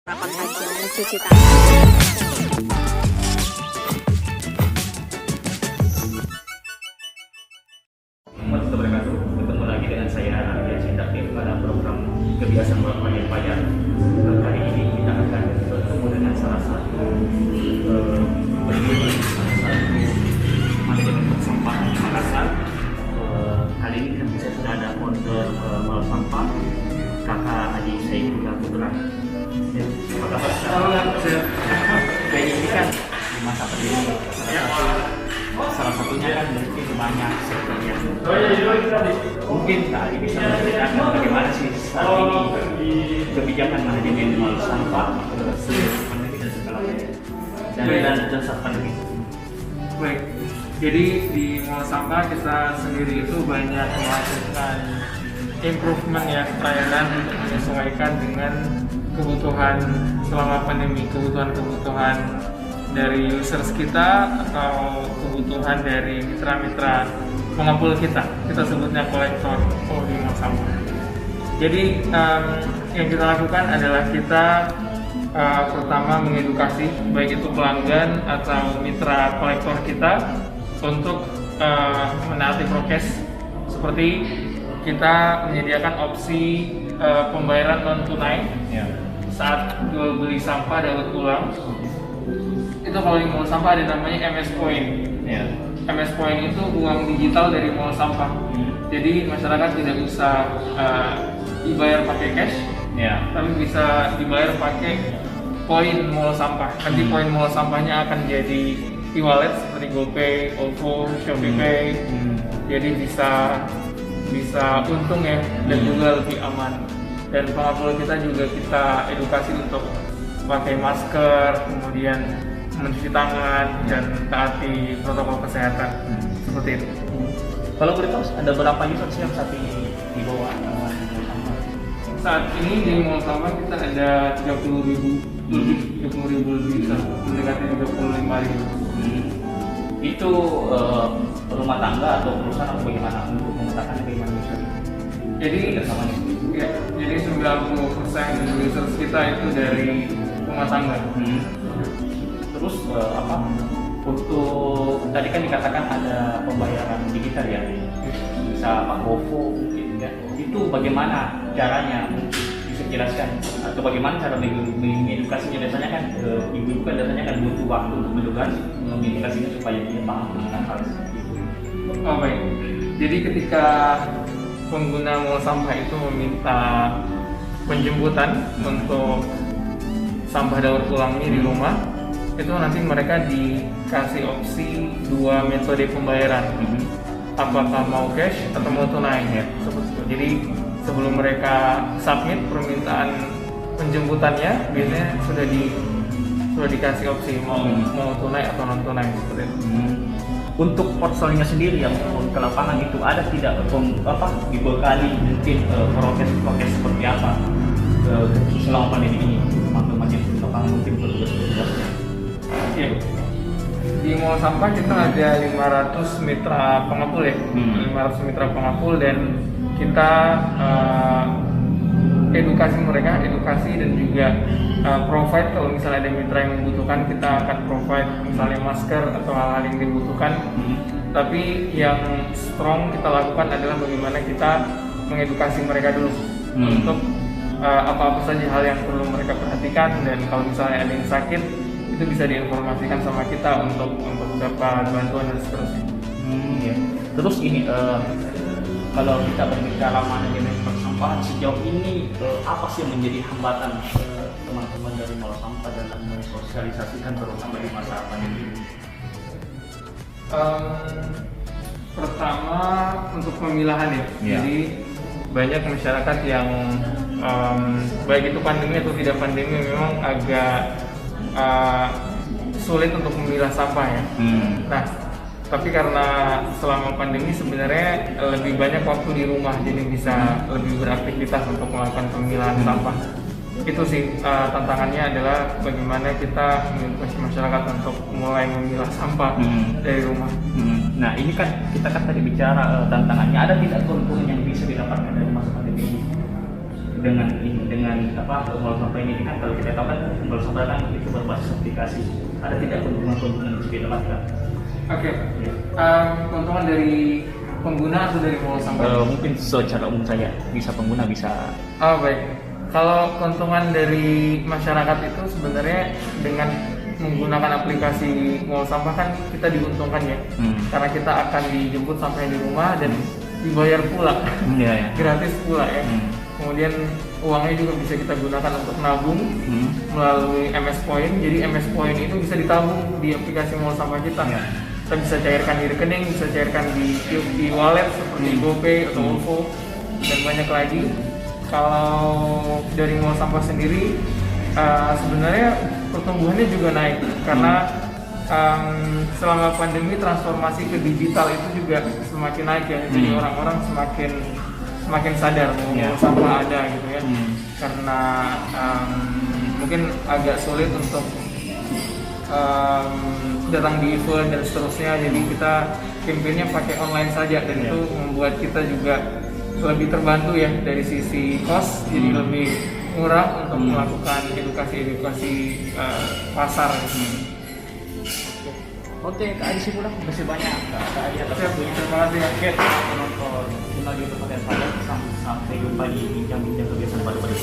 Rapat kajian mencuci tangan. Assalamualaikum warahmatullahi wabarakatuh. Ketemu lagi dengan saya Arya Sintaktif pada program kebiasaan melakukan yang payah. Kali ini kita akan bertemu dengan salah satu pendiri, salah satu manajemen sampah di Makassar. Kali ini kan saya sudah ada founder Mal Sampah, Kakak Haji Saifullah Putra. Ya, apa kabar? Kayak ini kan di masa pandemi salah satunya kan mungkin banyak sektor yang mungkin tadi bisa menceritakan bagaimana sih saat ini kebijakan manajemen mal sampah sebelum pandemi dan segala macam dan saat pandemi. Baik, jadi di mall sampah kita sendiri itu banyak melakukan improvement ya, pelayanan untuk menyesuaikan dengan kebutuhan selama pandemi, kebutuhan dari users kita atau kebutuhan dari mitra-mitra pengepul kita sebutnya kolektor di mall sampah. Jadi yang kita lakukan adalah kita pertama mengedukasi baik itu pelanggan atau mitra kolektor kita untuk menaati prokes, seperti kita menyediakan opsi pembayaran non tunai saat jual beli sampah daur ulang. Itu kalau di mall sampah ada namanya MS Point. MS Point itu uang digital dari mall sampah. Jadi masyarakat tidak usah dibayar pakai cash, tapi bisa dibayar pakai poin mall sampah. Nanti poin mall sampahnya akan jadi e-wallet seperti GoPay, OVO, ShopeePay. Jadi bisa untung ya, dan juga lebih aman. Dan pengepul kita juga kita edukasi untuk pakai masker, kemudian mencuci tangan dan taati protokol kesehatan seperti itu. Kalau boleh tahu ada berapa users yang saat ini di bawah mall sampah? Saat ini di mall sampah kita ada 30.000 lebih, mendekati 35.000. Itu rumah tangga atau perusahaan atau bagaimana untuk memetakan bagaimana user? Jadi 90% users kita itu dari rumah tangga. Terus untuk tadi kan dikatakan ada pembayaran digital ya, bisa Pak OVO gitu kan. Itu bagaimana caranya? Bisa jelaskan atau bagaimana cara mengedukasinya? Biasanya kan ibu-ibu kan biasanya kan butuh waktu untuk mengedukasinya supaya dia paham tentang hal seperti itu. Oh baik. Jadi ketika pengguna mall sampah itu meminta penjemputan untuk sampah daur ulangnya di rumah, itu nanti mereka dikasih opsi dua metode pembayaran, apakah mau cash atau mau tunai ya. Jadi sebelum mereka submit permintaan penjemputannya, biasanya sudah dikasih opsi mau tunai atau non tunai seperti itu. Untuk porselnya sendiri yang turun ke lapangan itu ada tidak dibekali mungkin prokes seperti apa selama pandemi ini, teman-teman yang turun ke lapangan mungkin bertugas-tugasnya? Iya. Di mall sampah kita ada 500 mitra pengepul ya, 500 mitra pengepul, dan kita edukasi dan juga provide kalau misalnya ada mitra yang membutuhkan, kita akan provide misalnya masker atau hal-hal yang dibutuhkan. Tapi yang strong kita lakukan adalah bagaimana kita mengedukasi mereka dulu untuk apa-apa saja hal yang perlu mereka perhatikan, dan kalau misalnya ada yang sakit itu bisa diinformasikan sama kita untuk dapat bantuan dan seterusnya. Terus ini kalau kita berbicara manajemen persampahan sejauh ini, apa sih yang menjadi hambatan teman-teman dari mall sampah dalam mensosialisasikan terutama di masa pandemi ini? Pertama untuk pemilahan ya. Jadi banyak masyarakat yang baik itu pandemi atau tidak pandemi memang agak sulit untuk memilah sampah ya. Nah, tapi karena selama pandemi sebenarnya lebih banyak waktu di rumah, jadi bisa lebih beraktivitas untuk melakukan pemilahan sampah. Itu sih tantangannya adalah bagaimana kita mengedukasi masyarakat untuk mulai memilah sampah dari rumah. Nah, ini kan kita tadi bicara tantangannya, ada tidak keuntungan yang bisa didapatkan dari masa pandemi ini? dengan mengolah sampah ini kan, kalau kita tahu kan mengolah sampah kan itu berbasis aplikasi. Ada tidak keuntungan-keuntungan yang bisa didapatkan? Oke. Keuntungan dari pengguna atau dari mengolah sampah? Mungkin secara umum saja, bisa pengguna bisa. Oh baik. Kalau keuntungan dari masyarakat itu sebenarnya dengan menggunakan aplikasi mengolah sampah kan kita diuntungkan ya, karena kita akan dijemput sampai di rumah dan dibayar pula, gratis pula ya. Kemudian uangnya juga bisa kita gunakan untuk nabung melalui MS Point. Jadi MS Point itu bisa ditabung di aplikasi mengolah sampah kita. Kita bisa cairkan di rekening, bisa cairkan di wallet seperti GoPay atau OVO dan banyak lagi. Kalau dari mengolah sampah sendiri sebenarnya pertumbuhannya juga naik karena selama pandemi transformasi ke digital itu juga semakin naik ya. Jadi orang-orang semakin sadar bahwa sampah ada gitu ya. Karena mungkin agak sulit untuk datang di event dan seterusnya, jadi kita campaignnya pakai online saja dan itu membuat kita juga lebih terbantu ya dari sisi cost, jadi lebih murah untuk melakukan edukasi pasar. Oke, Kak Adi Simula, terima kasih banyak Kak Adi atas waktunya. Terima kasih ya. Oke, penonton Jurnal YouTube Podcast Pada, sampai jumpa di bincang-bincang kebiasaan baru-baru.